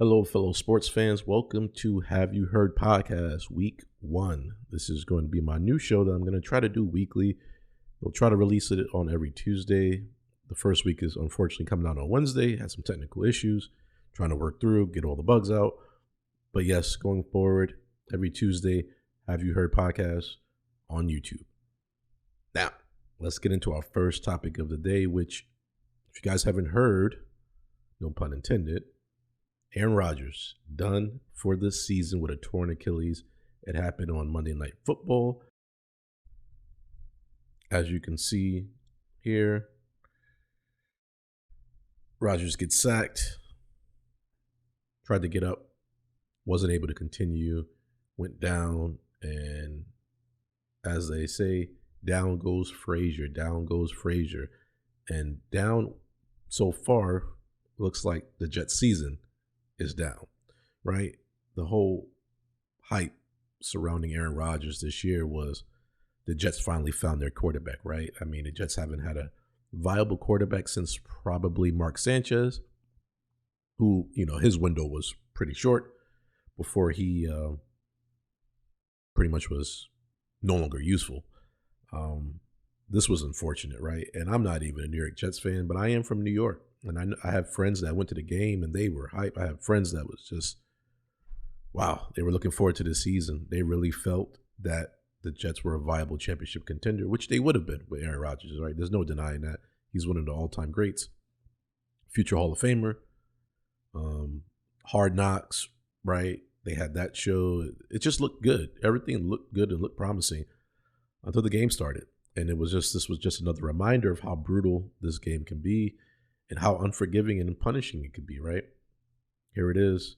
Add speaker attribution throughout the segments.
Speaker 1: Hello, fellow sports fans. Welcome to Have You Heard Podcast Week 1. This is going to be my new show that I'm going to try to do weekly. We'll try to release it on every Tuesday. The first week is unfortunately coming out on Wednesday. Had some technical issues, trying to work through, get all the bugs out. But yes, going forward, every Tuesday, Have You Heard Podcast on YouTube. Now, let's get into our first topic of the day, which, if you guys haven't heard, no pun intended, Aaron Rodgers done for the season with a torn Achilles. It happened on Monday Night Football. As you can see here, Rodgers gets sacked, tried to get up, wasn't able to continue, went down, and as they say, down goes Frazier, down goes Frazier. And down so far looks like the Jets season is down, right? The whole hype surrounding Aaron Rodgers this year was the Jets finally found their quarterback, right? I mean, the Jets haven't had a viable quarterback since probably Mark Sanchez, who, his window was pretty short before he pretty much was no longer useful. This was unfortunate, right? And I'm not even a New York Jets fan, but I am from New York. And I have friends that went to the game and they were hype. I have friends that was just, wow, they were looking forward to this season. They really felt that the Jets were a viable championship contender, which they would have been with Aaron Rodgers, right? There's no denying that. He's one of the all-time greats, future Hall of Famer, Hard Knocks, right? They had that show. It just looked good. Everything looked good and looked promising until the game started. And this was just another reminder of how brutal this game can be and how unforgiving and punishing it could be, right? Here it is.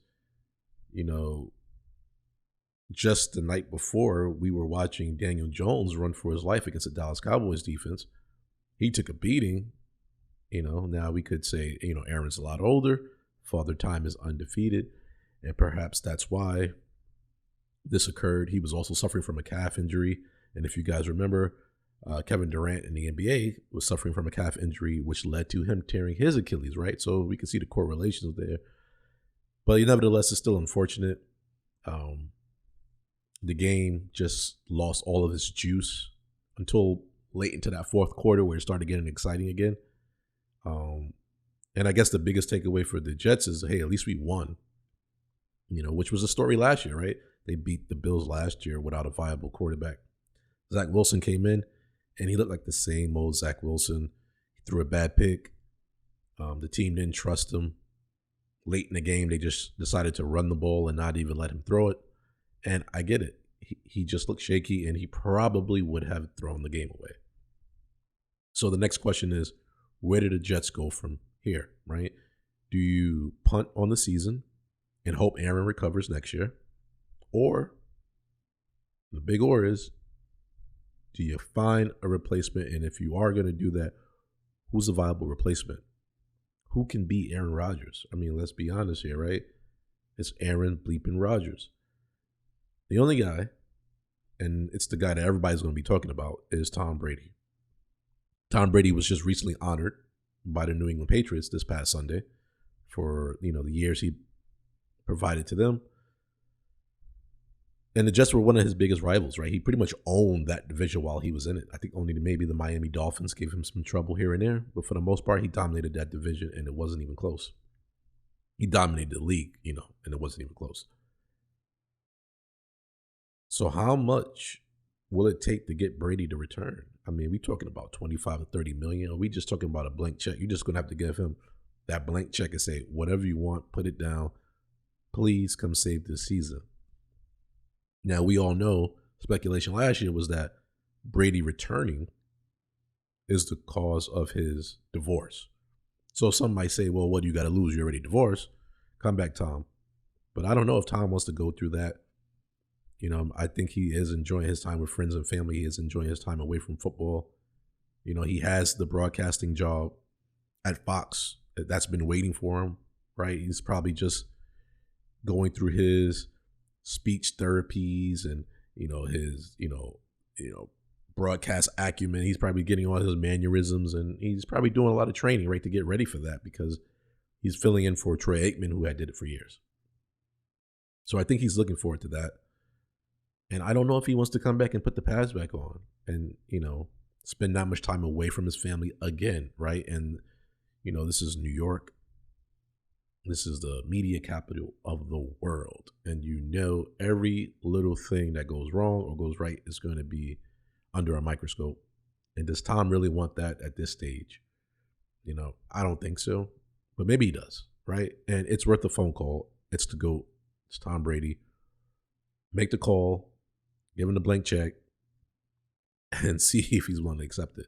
Speaker 1: Just the night before, we were watching Daniel Jones run for his life against the Dallas Cowboys defense. He took a beating. Now we could say, Aaron's a lot older. Father Time is undefeated. And perhaps that's why this occurred. He was also suffering from a calf injury. And if you guys remember, Kevin Durant in the NBA was suffering from a calf injury, which led to him tearing his Achilles, right? So we can see the correlations there. But nevertheless, it's still unfortunate. The game just lost all of its juice until late into that fourth quarter where it started getting exciting again. And I guess the biggest takeaway for the Jets is, hey, at least we won, which was a story last year, right? They beat the Bills last year without a viable quarterback. Zach Wilson came in, and he looked like the same old Zach Wilson. He threw a bad pick. The team didn't trust him. Late in the game, they just decided to run the ball and not even let him throw it. And I get it. He just looked shaky, and he probably would have thrown the game away. So the next question is, where do the Jets go from here, right? Do you punt on the season and hope Aaron recovers next year? Or, the big or is, do you find a replacement? And if you are going to do that, who's a viable replacement? Who can beat Aaron Rodgers? I mean, let's be honest here, right? It's Aaron bleeping Rodgers. The only guy, and it's the guy that everybody's going to be talking about, is Tom Brady. Tom Brady was just recently honored by the New England Patriots this past Sunday for, the years he provided to them. And the Jets were one of his biggest rivals, right? He pretty much owned that division while he was in it. I think only maybe the Miami Dolphins gave him some trouble here and there. But for the most part, he dominated that division, and it wasn't even close. He dominated the league, and it wasn't even close. So how much will it take to get Brady to return? I mean, we talking about 25 to 30 million. Or we just talking about a blank check? You're just going to have to give him that blank check and say, whatever you want, put it down. Please come save this season. Now, we all know speculation last year was that Brady returning is the cause of his divorce. So some might say, well, what do you got to lose? You're already divorced. Come back, Tom. But I don't know if Tom wants to go through that. I think he is enjoying his time with friends and family. He is enjoying his time away from football. He has the broadcasting job at Fox that's been waiting for him, right? He's probably just going through his speech therapies and his broadcast acumen. He's probably getting all his mannerisms, and he's probably doing a lot of training, right, to get ready for that, because he's filling in for Troy Aikman, who had did it for years. So I think he's looking forward to that. And I don't know if he wants to come back and put the pads back on and, spend that much time away from his family again, right? And, this is New York. This is the media capital of the world. And every little thing that goes wrong or goes right is going to be under a microscope. And does Tom really want that at this stage? I don't think so. But maybe he does, right? And it's worth a phone call. It's the GOAT. It's Tom Brady. Make the call. Give him the blank check. And see if he's willing to accept it.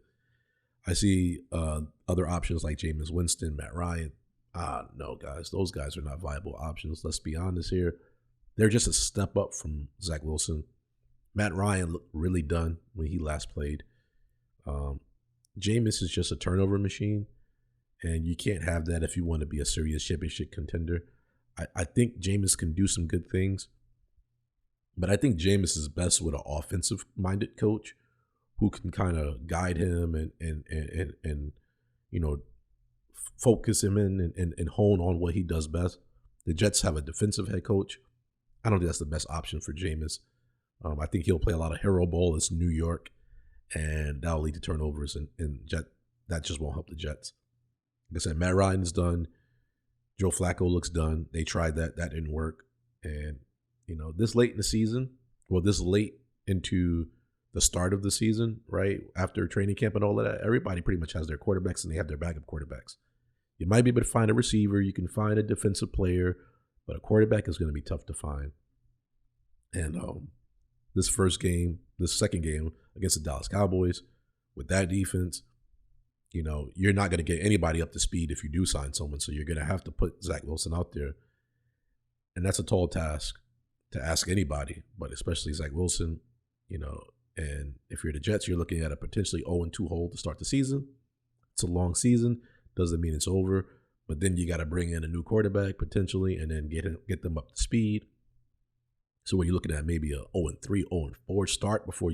Speaker 1: I see other options like Jameis Winston, Matt Ryan. No, guys. Those guys are not viable options. Let's be honest here. They're just a step up from Zach Wilson. Matt Ryan looked really done when he last played. Jameis is just a turnover machine. And you can't have that if you want to be a serious championship contender. I think Jameis can do some good things. But I think Jameis is best with an offensive-minded coach who can kind of guide him and focus him in and hone on what he does best. The Jets have a defensive head coach. I don't think that's the best option for Jameis. I think he'll play a lot of hero ball. It's New York, and that'll lead to turnovers, and that just won't help the Jets. Like I said, Matt Ryan is done. Joe Flacco looks done. They tried that. That didn't work. And, this late in the season, this late into the start of the season, right, after training camp and all of that, everybody pretty much has their quarterbacks and they have their backup quarterbacks. You might be able to find a receiver. You can find a defensive player, but a quarterback is going to be tough to find. And this second game against the Dallas Cowboys, with that defense, you're not going to get anybody up to speed if you do sign someone. So you're going to have to put Zach Wilson out there. And that's a tall task to ask anybody, but especially Zach Wilson, and if you're the Jets, you're looking at a potentially 0-2 hole to start the season. It's a long season. Doesn't mean it's over. But then you got to bring in a new quarterback potentially and then get them up to speed. So when you're looking at maybe a 0-3, 0-4 start before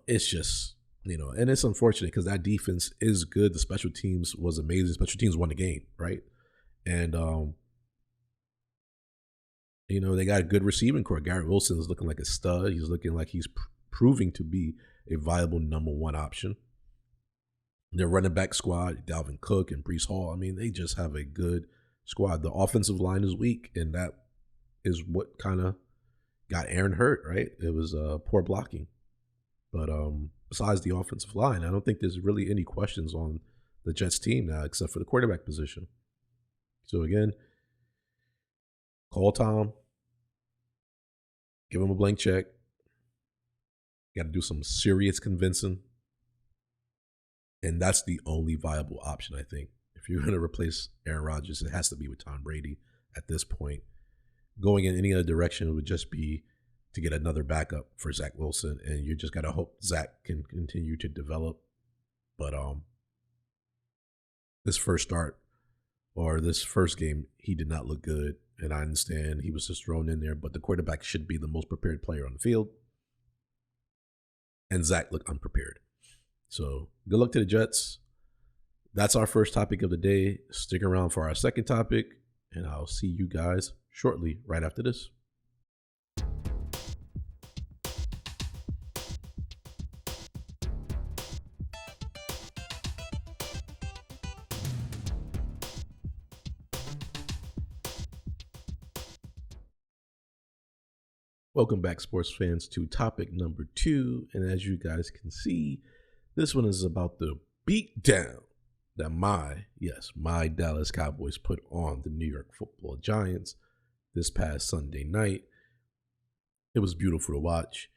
Speaker 1: it's just, and it's unfortunate because that defense is good. The special teams was amazing. Special teams won the game, right? And, they got a good receiving core. Garrett Wilson is looking like a stud. He's looking like he's proving to be a viable number one option. Their running back squad, Dalvin Cook and Breece Hall, they just have a good squad. The offensive line is weak, and that is what kind of got Aaron hurt, right? It was poor blocking. But besides the offensive line, I don't think there's really any questions on the Jets team now except for the quarterback position. So again, call Tom, give him a blank check. You got to do some serious convincing. And that's the only viable option, I think. If you're going to replace Aaron Rodgers, it has to be with Tom Brady at this point. Going in any other direction would just be to get another backup for Zach Wilson, and you just got to hope Zach can continue to develop. But this first game, he did not look good, and I understand he was just thrown in there, but the quarterback should be the most prepared player on the field, and Zach looked unprepared. So good luck to the Jets. That's our first topic of the day. Stick around for our second topic, and I'll see you guys shortly right after this. Welcome back, sports fans, to topic number 2. And as you guys can see, this one is about the beatdown that my Dallas Cowboys put on the New York Football Giants this past Sunday night. It was beautiful to watch.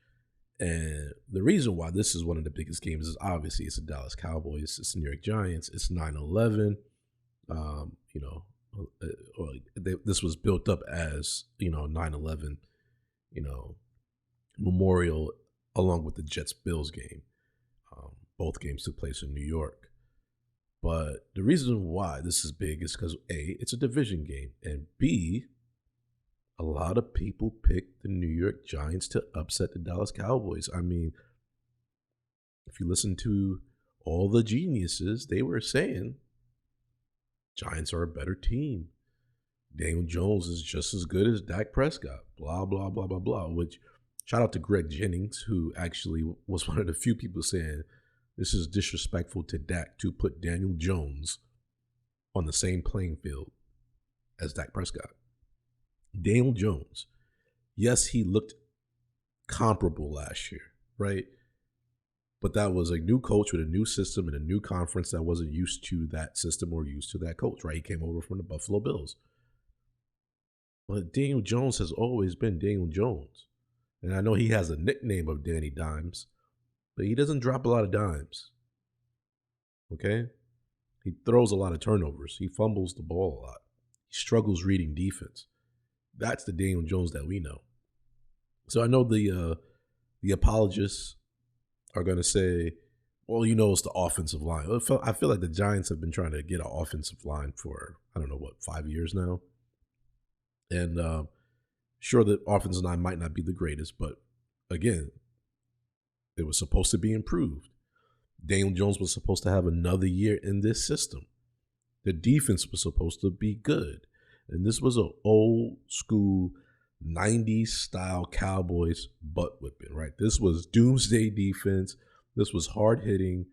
Speaker 1: And the reason why this is one of the biggest games is obviously it's the Dallas Cowboys, it's the New York Giants, it's 9/11. This was built up as, 9/11, memorial along with the Jets-Bills game. Both games took place in New York. But the reason why this is big is because, A, it's a division game, and B, a lot of people picked the New York Giants to upset the Dallas Cowboys. If you listen to all the geniuses, they were saying Giants are a better team. Daniel Jones is just as good as Dak Prescott, blah, blah, blah, blah, blah, which shout out to Greg Jennings, who actually was one of the few people saying this is disrespectful to Dak to put Daniel Jones on the same playing field as Dak Prescott. Daniel Jones, yes, he looked comparable last year, right? But that was a new coach with a new system and a new conference that wasn't used to that system or used to that coach, right? He came over from the Buffalo Bills. But Daniel Jones has always been Daniel Jones. And I know he has a nickname of Danny Dimes, but he doesn't drop a lot of dimes. Okay? He throws a lot of turnovers. He fumbles the ball a lot. He struggles reading defense. That's the Daniel Jones that we know. So I know the apologists are going to say, well, it's the offensive line. I feel like the Giants have been trying to get an offensive line for, 5 years now. And sure, the offensive line might not be the greatest, but again, it was supposed to be improved. Daniel Jones was supposed to have another year in this system. The defense was supposed to be good. And this was an old school 90s style Cowboys butt whipping, right? This was doomsday defense. This was hard hitting.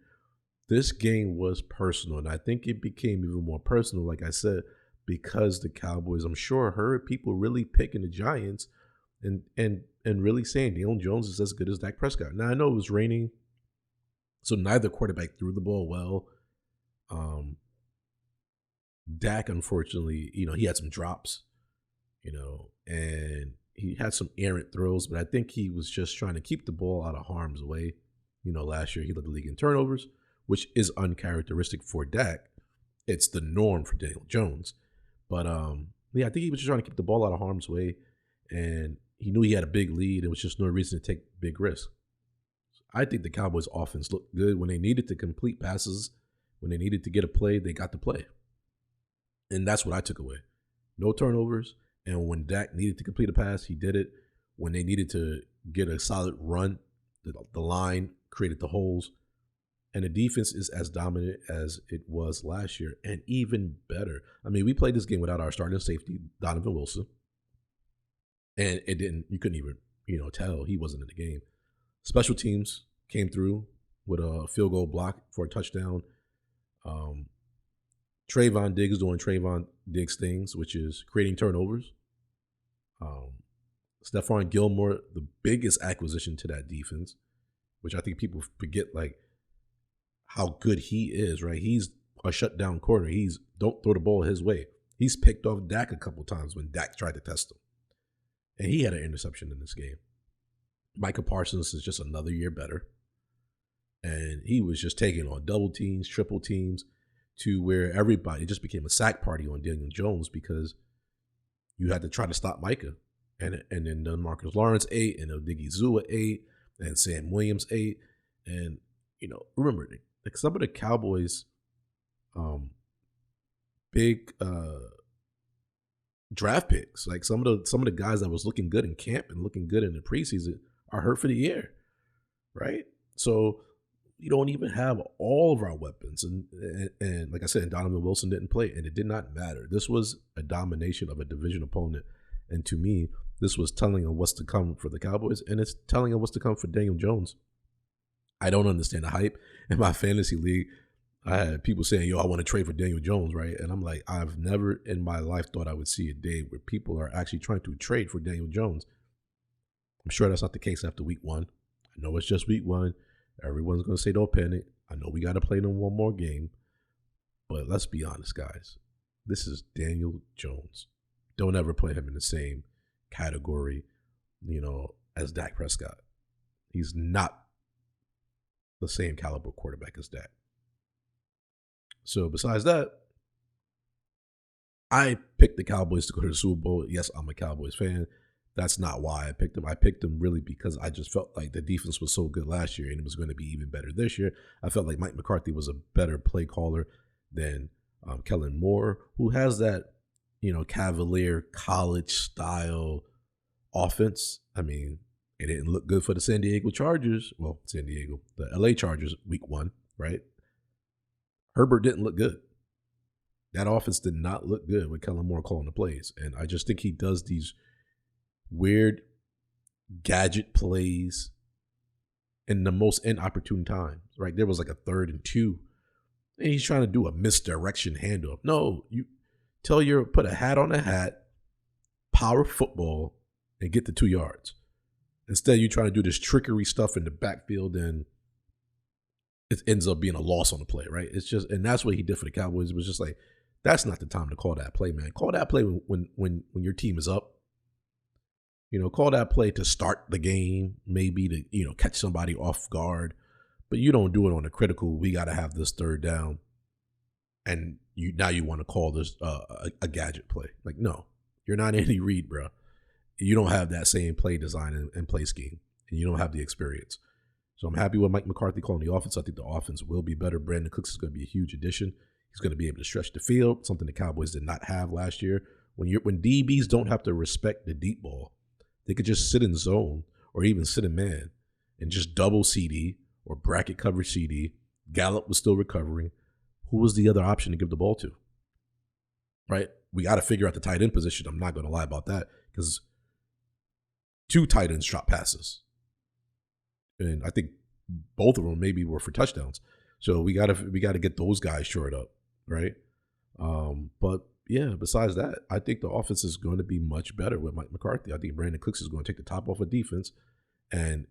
Speaker 1: This game was personal. And I think it became even more personal, like I said, because the Cowboys, I'm sure, heard people really picking the Giants and really saying Daniel Jones is as good as Dak Prescott. Now, I know it was raining, so neither quarterback threw the ball well. Dak, unfortunately, he had some drops, and he had some errant throws, but I think he was just trying to keep the ball out of harm's way. Last year he led the league in turnovers, which is uncharacteristic for Dak. It's the norm for Daniel Jones. But, I think he was just trying to keep the ball out of harm's way, and he knew he had a big lead. There was just no reason to take big risks. I think the Cowboys' offense looked good. When they needed to complete passes, when they needed to get a play, they got the play. And that's what I took away. No turnovers, and when Dak needed to complete a pass, he did it. When they needed to get a solid run, the line created the holes. And the defense is as dominant as it was last year, and even better. I mean, we played this game without our starting safety, Donovan Wilson. And you couldn't even, tell he wasn't in the game. Special teams came through with a field goal block for a touchdown. Trayvon Diggs doing Trayvon Diggs things, which is creating turnovers. Stephon Gilmore, the biggest acquisition to that defense, which I think people forget, how good he is, right? He's a shutdown corner. Don't throw the ball his way. He's picked off Dak a couple times when Dak tried to test him. And he had an interception in this game. Micah Parsons is just another year better. And he was just taking on double teams, triple teams, to where everybody, it just became a sack party on Daniel Jones because you had to try to stop Micah. And then Marcus Lawrence ate, and Odighi Zua ate, and Sam Williams ate. And, remember, some of the Cowboys' big draft picks, like some of the guys that was looking good in camp and looking good in the preseason, are hurt for the year, right? So we don't even have all of our weapons, and like I said, Donovan Wilson didn't play, and it did not matter. This was a domination of a division opponent, and to me, this was telling of what's to come for the Cowboys, and it's telling of what's to come for Daniel Jones. I don't understand the hype. In my fantasy league, I had people saying, I want to trade for Daniel Jones, right? And I'm like, I've never in my life thought I would see a day where people are actually trying to trade for Daniel Jones. I'm sure that's not the case after week 1. I know it's just week 1. Everyone's going to say don't panic. I know we got to play them one more game. But let's be honest, guys. This is Daniel Jones. Don't ever play him in the same category, as Dak Prescott. He's not the same caliber quarterback as Dak. So besides that, I picked the Cowboys to go to the Super Bowl. Yes, I'm a Cowboys fan. That's not why I picked them. I picked them really because I just felt like the defense was so good last year and it was going to be even better this year. I felt like Mike McCarthy was a better play caller than Kellen Moore, who has that, Cavalier college style offense. I mean, it didn't look good for the San Diego Chargers. Well, the LA Chargers week 1, right? Herbert didn't look good. That offense did not look good with Kellen Moore calling the plays. And I just think he does these weird gadget plays in the most inopportune times, right? There was like a 3rd and 2, and he's trying to do a misdirection handoff. No, you put a hat on a hat, power football, and get the 2 yards. Instead, you're trying to do this trickery stuff in the backfield, and it ends up being a loss on the play, right? It's just, and that's what he did for the Cowboys. It was just like, that's not the time to call that play, man. Call that play when your team is up. Call that play to start the game, maybe to, catch somebody off guard. But you don't do it on a critical, we got to have this 3rd down. And now you want to call this a gadget play. Like, no, you're not Andy Reid, bro. You don't have that same play design and play scheme. And you don't have the experience. So I'm happy with Mike McCarthy calling the offense. I think the offense will be better. Brandon Cooks is going to be a huge addition. He's going to be able to stretch the field, something the Cowboys did not have last year. When DBs don't have to respect the deep ball, they could just sit in zone or even sit in man and just double CD or bracket coverage CD. Gallup was still recovering. Who was the other option to give the ball to? Right? We got to figure out the tight end position. I'm not going to lie about that because 2 tight ends drop passes. And I think both of them maybe were for touchdowns. So we got to get those guys shored up, right? But yeah, besides that, I think the offense is going to be much better with Mike McCarthy. I think Brandon Cooks is going to take the top off of defense, and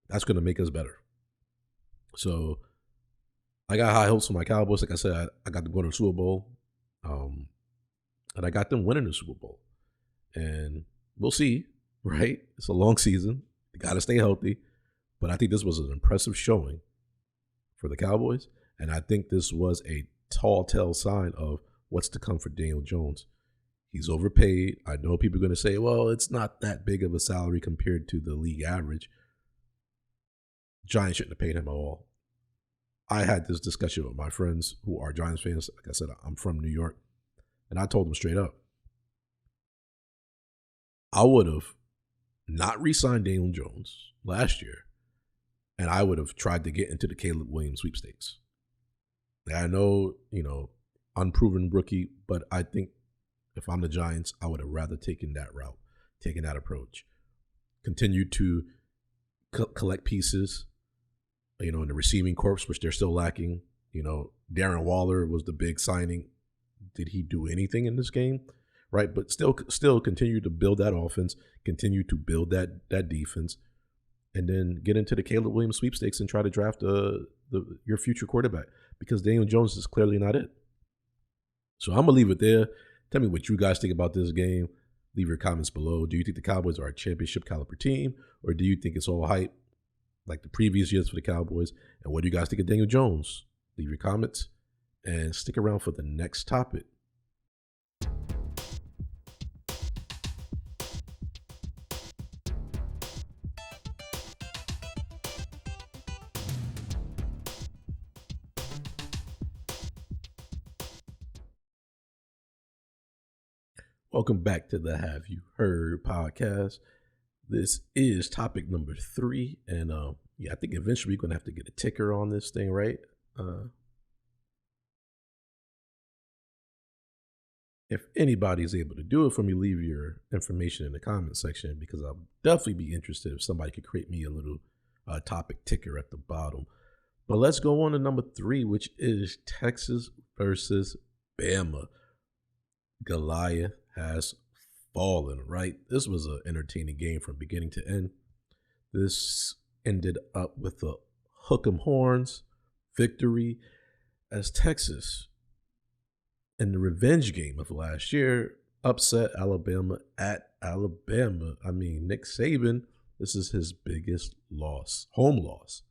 Speaker 1: that's going to make us better. So I got high hopes for my Cowboys. Like I said, I got them going to the Super Bowl, and I got them winning the Super Bowl. And we'll see, right? It's a long season. You got to stay healthy. But I think this was an impressive showing for the Cowboys, and I think this was a telltale sign of what's to come for Daniel Jones. He's overpaid. I know people are going to say, well, it's not that big of a salary compared to the league average. Giants shouldn't have paid him at all. I had this discussion with my friends who are Giants fans. Like I said, I'm from New York, and I told them straight up, I would have not re-signed Daniel Jones last year, and I would have tried to get into the Caleb Williams sweepstakes. I know, unproven rookie, but I think if I'm the Giants, I would have rather taken that route, taken that approach. Continue to collect pieces, in the receiving corps, which they're still lacking. Darren Waller was the big signing. Did he do anything in this game? Right, but still continue to build that offense, continue to build that defense, and then get into the Caleb Williams sweepstakes and try to draft your future quarterback, because Daniel Jones is clearly not it. So I'm going to leave it there. Tell me what you guys think about this game. Leave your comments below. Do you think the Cowboys are a championship caliber team, or do you think it's all hype like the previous years for the Cowboys? And what do you guys think of Daniel Jones? Leave your comments and stick around for the next topic. Welcome back to the Have You Heard podcast. This is topic number 3. And I think eventually we're going to have to get a ticker on this thing, right? If anybody's able to do it for me, leave your information in the comment section, because I'll definitely be interested if somebody could create me a little topic ticker at the bottom. But let's go on to number 3, which is Texas versus Bama. Goliath has fallen, right? This was an entertaining game from beginning to end. This ended up with a hook 'em horns victory as Texas, in the revenge game of last year, upset Alabama at Alabama. I mean, Nick Saban, this is his biggest loss, home loss,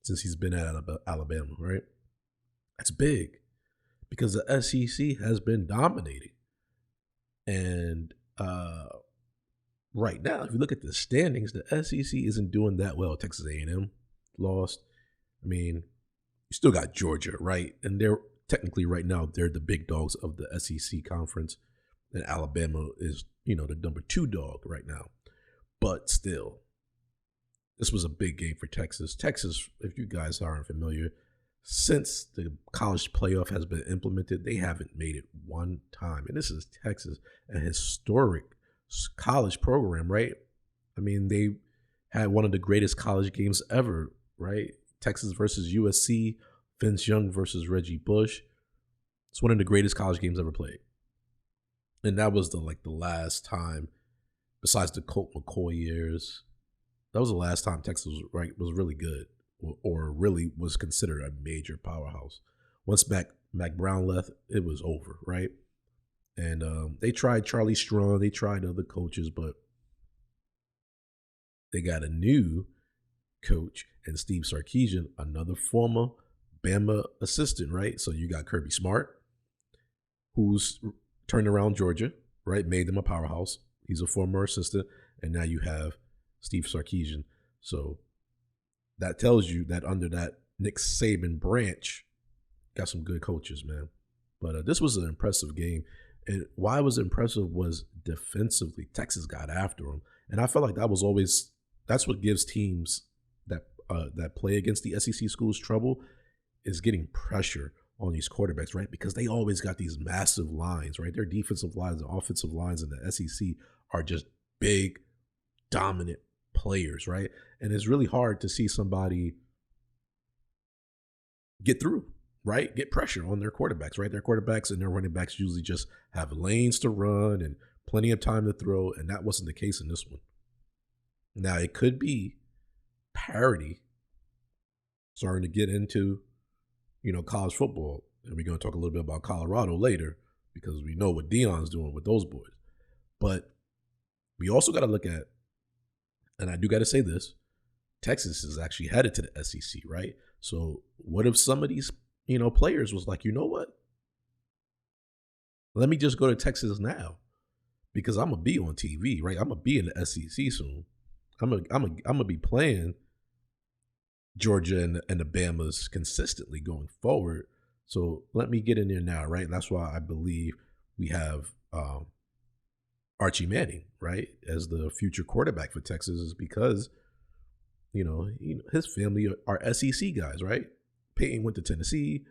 Speaker 1: since he's been at Alabama, right? That's big, because the SEC has been dominating. And right now, if you look at the standings, the SEC isn't doing that well. Texas A&M lost. I mean, you still got Georgia, right? And they're technically right now, they're the big dogs of the SEC conference. And Alabama is, the number 2 dog right now. But still, this was a big game for Texas. Texas, if you guys aren't familiar, since the college playoff has been implemented, they haven't made it one time. And this is Texas, a historic college program, right? I mean, they had one of the greatest college games ever, right? Texas versus USC, Vince Young versus Reggie Bush. It's one of the greatest college games ever played. And that was the last time, besides the Colt McCoy years, that was the last time Texas was really good or really was considered a major powerhouse. Once Mac Brown left, it was over, right? And they tried Charlie Strong, they tried other coaches, but they got a new coach and Steve Sarkisian, another former Bama assistant, right? So you got Kirby Smart, who's turned around Georgia, right? Made them a powerhouse. He's a former assistant. And now you have Steve Sarkisian. So that tells you that under that Nick Saban branch, got some good coaches, man. But this was an impressive game. And why it was impressive was defensively. Texas got after them. And I felt like that's what gives teams that play against the SEC schools trouble, is getting pressure on these quarterbacks, right? Because they always got these massive lines, right? Their defensive lines and offensive lines in the SEC are just big, dominant players, right? And it's really hard to see somebody get through, right? Get pressure on their quarterbacks, right? Their quarterbacks and their running backs usually just have lanes to run and plenty of time to throw, and that wasn't the case in this one. Now, it could be parity starting to get into, college football. And we're going to talk a little bit about Colorado later because we know what Deion's doing with those boys. But we also got to look at, and I do got to say this, Texas is actually headed to the SEC, right? So what if some of these, players was like, you know what? Let me just go to Texas now because I'm going to be on TV, right? I'm going to be in the SEC soon. I'm gonna be playing Georgia and the Bamas consistently going forward. So let me get in there now, right? That's why I believe we have Archie Manning, right, as the future quarterback for Texas, is because his family are SEC guys, right? Peyton went to Tennessee,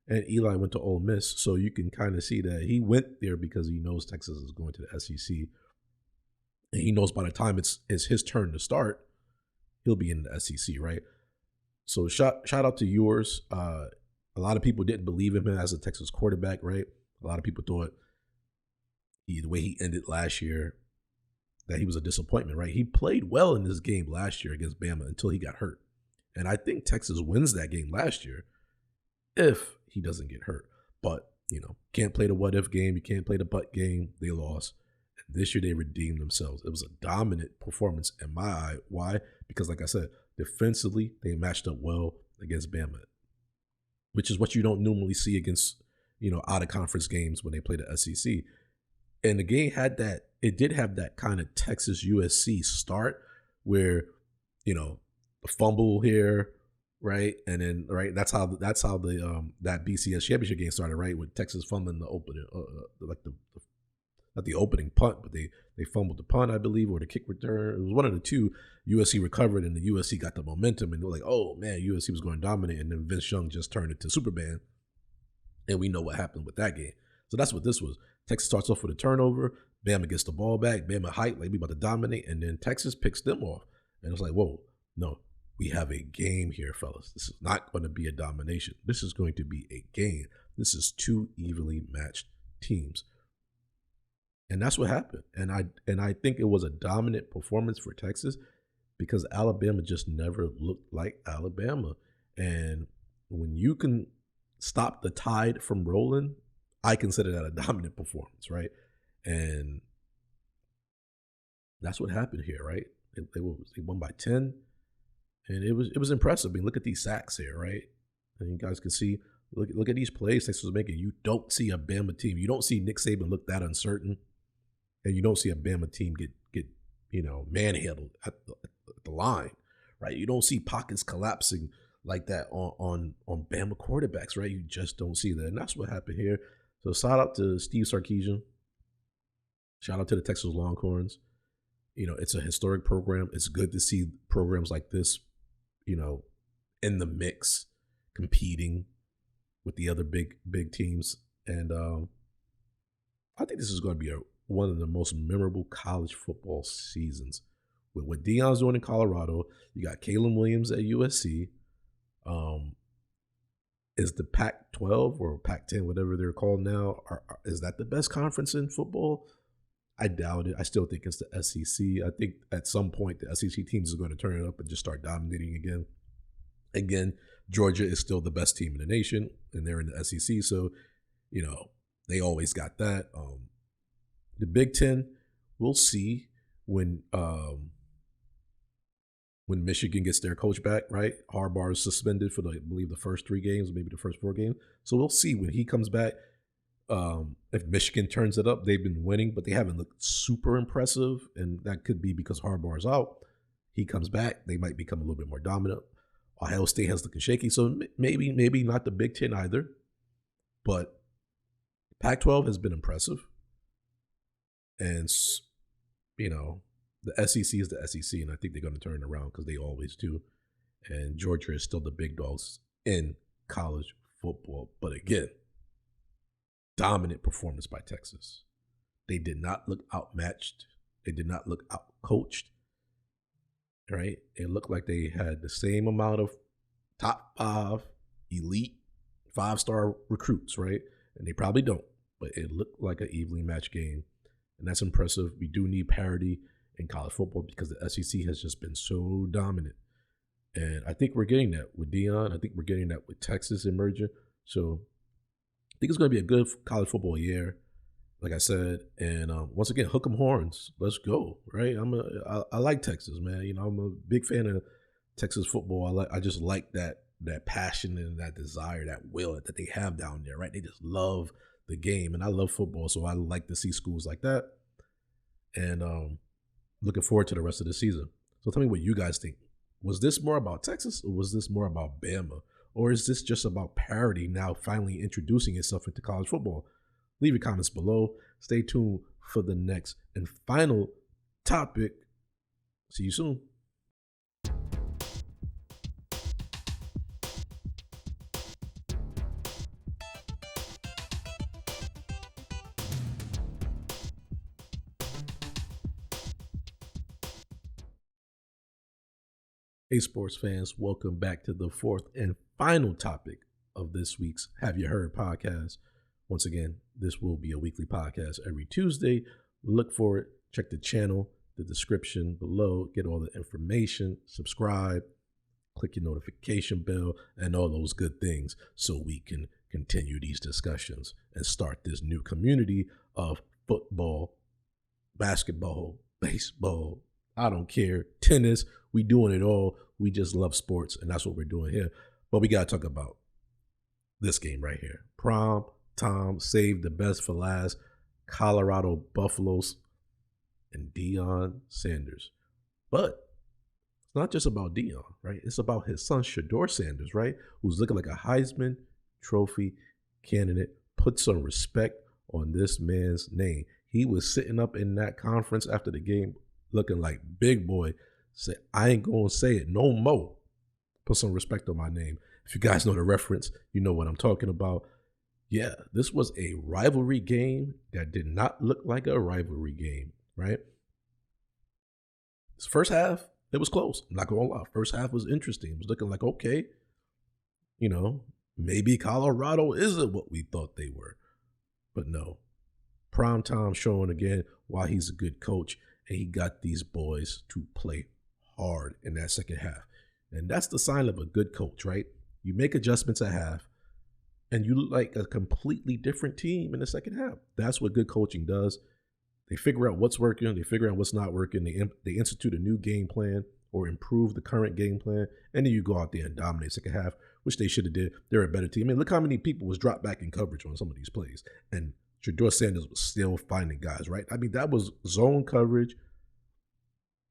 Speaker 1: and Eli went to Ole Miss. So you can kind of see that he went there because he knows Texas is going to the SEC. And he knows by the time it's his turn to start, he'll be in the SEC, right? So shout out to yours. A lot of people didn't believe in him as a Texas quarterback, right? A lot of people thought the way he ended last year, that he was a disappointment, right? He played well in this game last year against Bama until he got hurt. And I think Texas wins that game last year if he doesn't get hurt. But, can't play the what-if game. You can't play the but game. They lost. This year, they redeemed themselves. It was a dominant performance in my eye. Why? Because, like I said, defensively, they matched up well against Bama, which is what you don't normally see against, out-of-conference games when they play the SEC. And the game did have that kind of Texas USC start where, the fumble here, right? And then, right, that's how the that BCS championship game started, right? With Texas fumbling the opening, not the opening punt, but they fumbled the punt, I believe, or the kick return. It was one of the two. USC recovered, and the USC got the momentum, and they're like, oh, man, USC was going to dominate, and then Vince Young just turned it to Superman, and we know what happened with that game. So that's what this was. Texas starts off with a turnover. Bama gets the ball back. Bama hype, like we about to dominate, and then Texas picks them off. And it's like, whoa, no, we have a game here, fellas. This is not going to be a domination. This is going to be a game. This is two evenly matched teams. And that's what happened. And I think it was a dominant performance for Texas because Alabama just never looked like Alabama. And when you can stop the tide from rolling, I consider that a dominant performance, right? And that's what happened here, right? They won by 10, and it was impressive. I mean, look at these sacks here, right? And you guys can see, look at these plays Texas was making. You don't see a Bama team. You don't see Nick Saban look that uncertain. And you don't see a Bama team get manhandled at the line, right? You don't see pockets collapsing like that on Bama quarterbacks, right? You just don't see that. And that's what happened here. So shout out to Steve Sarkisian. Shout out to the Texas Longhorns. It's a historic program. It's good to see programs like this, in the mix competing with the other big teams. And I think this is going to be one of the most memorable college football seasons. With what Deion's doing in Colorado, you got Caleb Williams at USC. Is the Pac-12 or Pac-10, whatever they're called now, is that the best conference in football? I doubt it. I still think it's the SEC. I think at some point the SEC teams are going to turn it up and just start dominating again. Again, Georgia is still the best team in the nation, and they're in the SEC, so they always got that. The Big Ten, we'll see when Michigan gets their coach back, right? Harbaugh is suspended for I believe the first 3 games, maybe the first 4 games. So we'll see when he comes back. If Michigan turns it up, they've been winning, but they haven't looked super impressive, and that could be because Harbaugh is out. He comes back, they might become a little bit more dominant. Ohio State has looking shaky, so maybe not the Big Ten either, but Pac-12 has been impressive, and the SEC is the SEC, and I think they're going to turn it around because they always do. And Georgia is still the big dogs in college football, but again, dominant performance by Texas. They did not look outmatched. They did not look outcoached. Right? It looked like they had the same amount of top 5 elite 5-star recruits, right? And they probably don't, but it looked like an evenly matched game. And that's impressive. We do need parity in college football because the SEC has just been so dominant. And I think we're getting that with Deion. I think we're getting that with Texas emerging. So I think it's going to be a good college football year, like I said. And once again, hook 'em horns. Let's go, right? I like Texas, man. I'm a big fan of Texas football. I just like that passion and that desire, that will that they have down there, right? They just love the game, and I love football, so I like to see schools like that. And looking forward to the rest of the season. So tell me what you guys think. Was this more about Texas, or was this more about Bama? Or is this just about parity now finally introducing itself into college football? Leave your comments below. Stay tuned for the next and final topic. See you soon. Hey, sports fans, welcome back to the 4th and final topic of this week's Have You Heard podcast. Once again, this will be a weekly podcast every Tuesday. Look for it. Check the channel, the description below. Get all the information. Subscribe. Click your notification bell and all those good things so we can continue these discussions and start this new community of football, basketball, baseball, I don't care, tennis. We doing it all. We just love sports, and that's what we're doing here. But we got to talk about this game right here. Prime time, save the best for last. Colorado Buffaloes and Deion Sanders. But it's not just about Deion, right? It's about his son, Shedeur Sanders, right? Who's looking like a Heisman Trophy candidate. Put some respect on this man's name. He was sitting up in that conference after the game looking like big boy. Said, I ain't going to say it no more. Put some respect on my name. If you guys know the reference, you know what I'm talking about. Yeah, this was a rivalry game that did not look like a rivalry game, right? This first half, it was close. I'm not going to lie. First half was interesting. It was looking like, okay, maybe Colorado isn't what we thought they were. But no. Primetime showing again why he's a good coach, and he got these boys to play hard in that second half. And that's the sign of a good coach, right? You make adjustments at half, and you look like a completely different team in the second half. That's what good coaching does. They figure out what's working. They figure out what's not working. They institute a new game plan or improve the current game plan, and then you go out there and dominate second half, which they should have did. They're a better team. I mean, look how many people was dropped back in coverage on some of these plays, and Shedeur Sanders was still finding guys, right? I mean, that was zone coverage.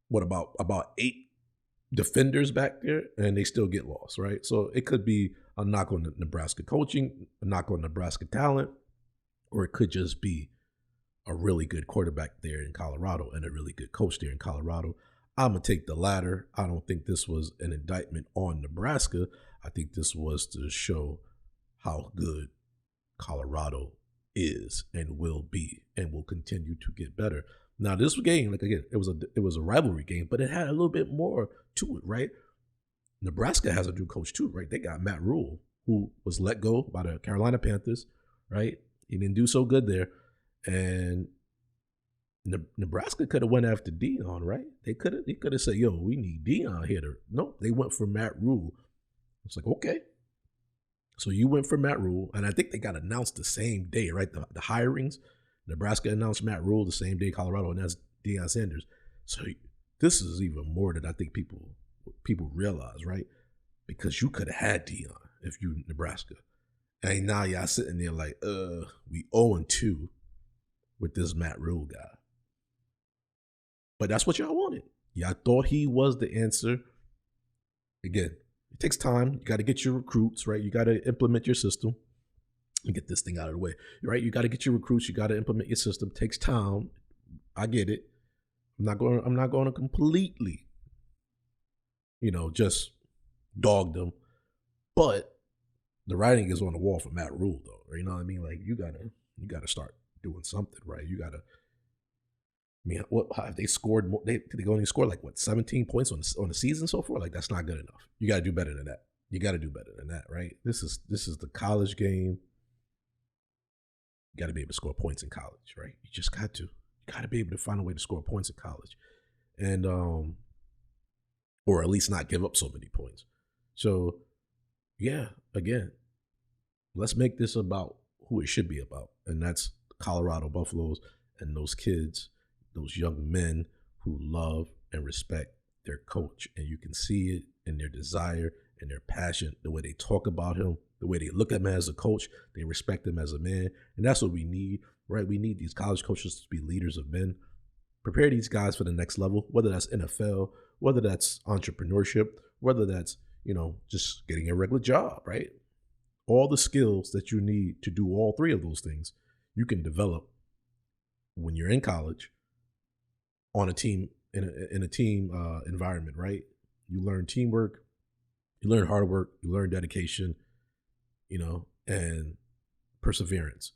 Speaker 1: What about 8 defenders back there, and they still get lost, right? So it could be a knock on the Nebraska coaching, a knock on Nebraska talent, or it could just be a really good quarterback there in Colorado and a really good coach there in Colorado. I'm going to take the latter. I don't think this was an indictment on Nebraska. I think this was to show how good Colorado is and will be and will continue to get better. Now, this game, like again, it was a rivalry game, but it had a little bit more to it, right? Nebraska has a new coach too, right? They got Matt Rule, who was let go by the Carolina Panthers, right? He didn't do so good there. And Nebraska could have went after Deion, right? They could have said, yo, we need Deion here. Nope, they went for Matt Rule. It's like, okay. So you went for Matt Rule, and I think they got announced the same day, right? The hirings, Nebraska announced Matt Rule the same day Colorado announced Deion Sanders. So this is even more than I think people realize, right? Because you could have had Deion if you Nebraska. And now y'all sitting there like, we 0-2 with this Matt Rule guy. But that's what y'all wanted. Y'all thought he was the answer. Again, it takes time. You got to get your recruits, right? You got to implement your system and get this thing out of the way, right? You got to get your recruits. You got to implement your system. It takes time. I get it. I'm not going to completely, just dog them. But the writing is on the wall for Matt Rule, though. You know what I mean? Like you gotta start doing something, right? You gotta. I mean, what have they scored more? They only scored 17 points on the season so far? Like that's not good enough. You got to do better than that. You got to do better than that, right? This is the college game. You got to be able to score points in college, right? You just got to. You got to be able to find a way to score points in college, and or at least not give up so many points. So, yeah, again, let's make this about who it should be about, and that's Colorado Buffaloes and those kids. Those young men who love and respect their coach. And you can see it in their desire and their passion, the way they talk about him, the way they look at him as a coach, they respect him as a man. And that's what we need, right? We need these college coaches to be leaders of men. Prepare these guys for the next level, whether that's NFL, whether that's entrepreneurship, whether that's, just getting a regular job, right? All the skills that you need to do all three of those things, you can develop when you're in college, on a team, in a team environment, right? You learn teamwork, you learn hard work, you learn dedication, and perseverance.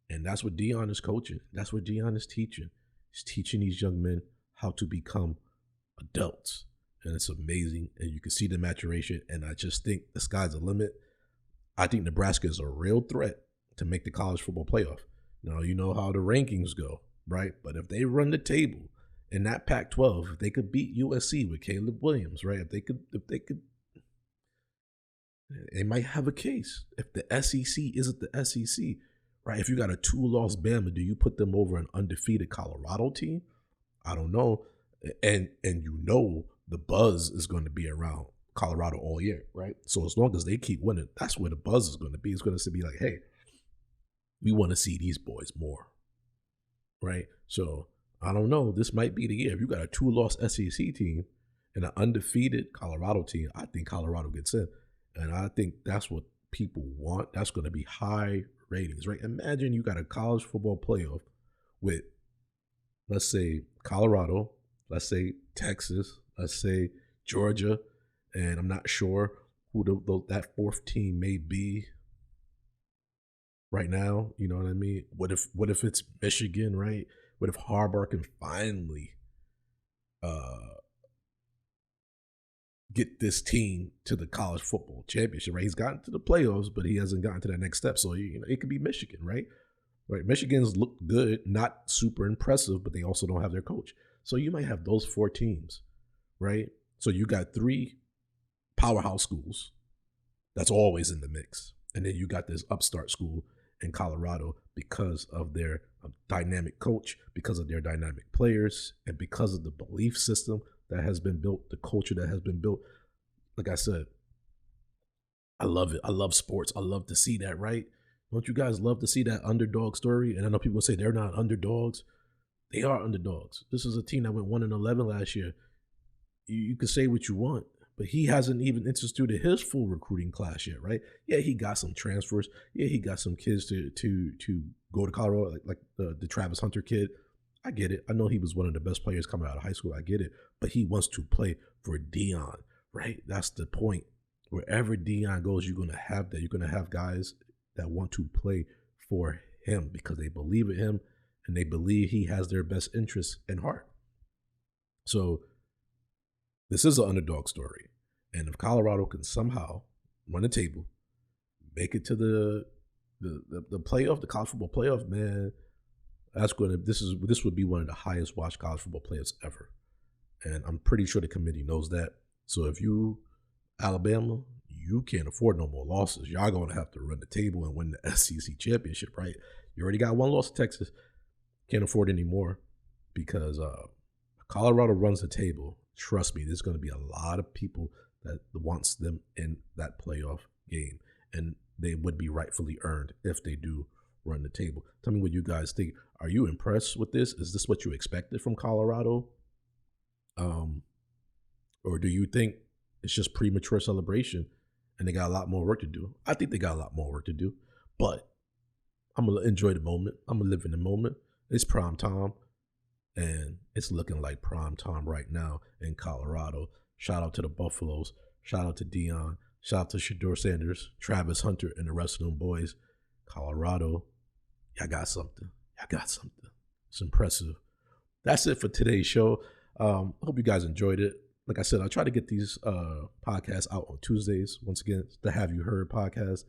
Speaker 1: And that's what Deion is coaching. That's what Deion is teaching. He's teaching these young men how to become adults. And it's amazing. And you can see the maturation. And I just think the sky's the limit. I think Nebraska is a real threat to make the college football playoff. Now, you know how the rankings go, right? But if they run the table, in that Pac-12, if they could beat USC with Caleb Williams, right? If they could, they might have a case. If the SEC isn't the SEC, right? If you got a 2-loss Bama, do you put them over an undefeated Colorado team? I don't know. And the buzz is going to be around Colorado all year, right? So as long as they keep winning, that's where the buzz is going to be. It's going to be like, hey, we want to see these boys more, right? So I don't know. This might be the year. If you got a 2-loss SEC team and an undefeated Colorado team, I think Colorado gets in. And I think that's what people want. That's going to be high ratings, right? Imagine you got a college football playoff with, let's say, Colorado, let's say Texas, let's say Georgia, and I'm not sure who that fourth team may be right now. You know what I mean? What if it's Michigan, right? What if Harbaugh can finally get this team to the college football championship, right? He's gotten to the playoffs, but he hasn't gotten to that next step. So, it could be Michigan, right? Right. Michigan's look good, not super impressive, but they also don't have their coach. So you might have those 4 teams, right? So you got 3 powerhouse schools that's always in the mix. And then you got this upstart school in Colorado because of their dynamic coach, because of their dynamic players, and because of the belief system that has been built, the culture that has been built. Like I said, I love it. I love sports. I love to see that, right? Don't you guys love to see that underdog story? And I know people say they're not underdogs. They are underdogs. This is a team that went 1-11 last year. You can say what you want, but he hasn't even instituted his full recruiting class yet, right? Yeah, he got some transfers. Yeah, he got some kids to go to Colorado, like the Travis Hunter kid. I get it. I know he was one of the best players coming out of high school. I get it. But he wants to play for Deion, right? That's the point. Wherever Deion goes, you're going to have that. You're going to have guys that want to play for him because they believe in him and they believe he has their best interests in heart. So this is an underdog story. And if Colorado can somehow run the table, make it to the playoff, the college football playoff, man, this would be one of the highest watched college football playoffs ever. And I'm pretty sure the committee knows that. So if you, Alabama, you can't afford no more losses. Y'all going to have to run the table and win the SEC championship, right? You already got one loss to Texas. Can't afford any more because Colorado runs the table. Trust me, there's going to be a lot of people that wants them in that playoff game. And they would be rightfully earned if they do run the table. Tell me what you guys think. Are you impressed with this? Is this what you expected from Colorado? Or do you think it's just premature celebration and they got a lot more work to do? I think they got a lot more work to do, but I'm going to enjoy the moment. I'm going to live in the moment. It's prime time, and it's looking like prime time right now in Colorado. Shout out to the Buffaloes. Shout out to Deion. Shout out to Deion Sanders, Travis Hunter, and the rest of them boys. Colorado, y'all got something. Y'all got something. It's impressive. That's it for today's show. Hope you guys enjoyed it. Like I said, I'll try to get these podcasts out on Tuesdays. Once again, the Have You Heard podcast.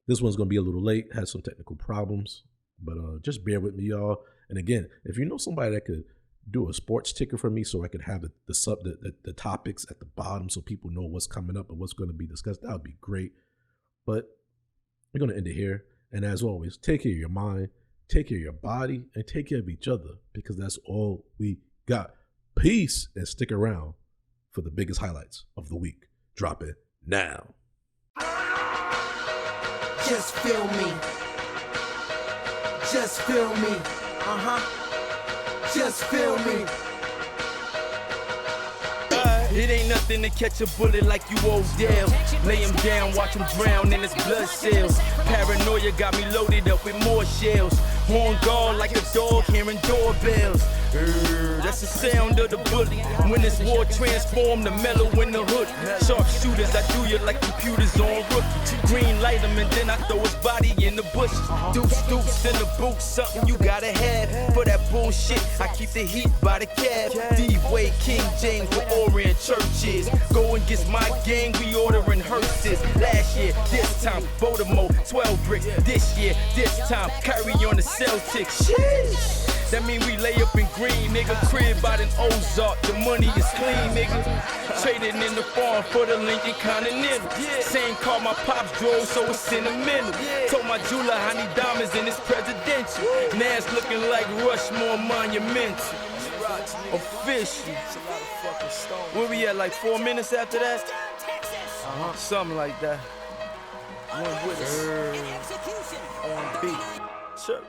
Speaker 1: This one's going to be a little late. Had some technical problems. But just bear with me, y'all. And again, if you know somebody that could do a sports ticker for me so I could have the topics at the bottom so people know what's coming up and what's going to be discussed, that would be great. But we're going to end it here. And as always, take care of your mind, take care of your body, and take care of each other because that's all we got. Peace, and stick around for the biggest highlights of the week. Drop it now.
Speaker 2: Just feel me. Just feel me. Just feel me.
Speaker 3: It ain't nothing to catch a bullet like you Odell. Lay him down, watch him drown in his blood cells. Paranoia got me loaded up with more shells. On guard like a dog hearing doorbells. That's the sound of the bullet. When this war transformed the mellow in the hood. Sharp shooters, I do you like computers on rookie. Green light him and then I throw his body in the bushes. Deuce in the boot, something you gotta have. For that bullshit, I keep the heat by the cab. D-Way, King James with Orient churches. Go against my gang, we ordering hearses. Last year, this time, Baltimore, 12 brick. This year, this time, Kyrie on the Celtics. Sheesh. That mean we lay up in green, nigga. Crib by an Ozark, the money is clean, nigga. Trading in the farm for the Lincoln Continental. Same car my pops drove, so it's sentimental. Told my jeweler I need diamonds in this presidential. Now it's looking like Rushmore Monumental. Official. Where we at, like 4 minutes after that? Something like that. One with us. On beat. Church.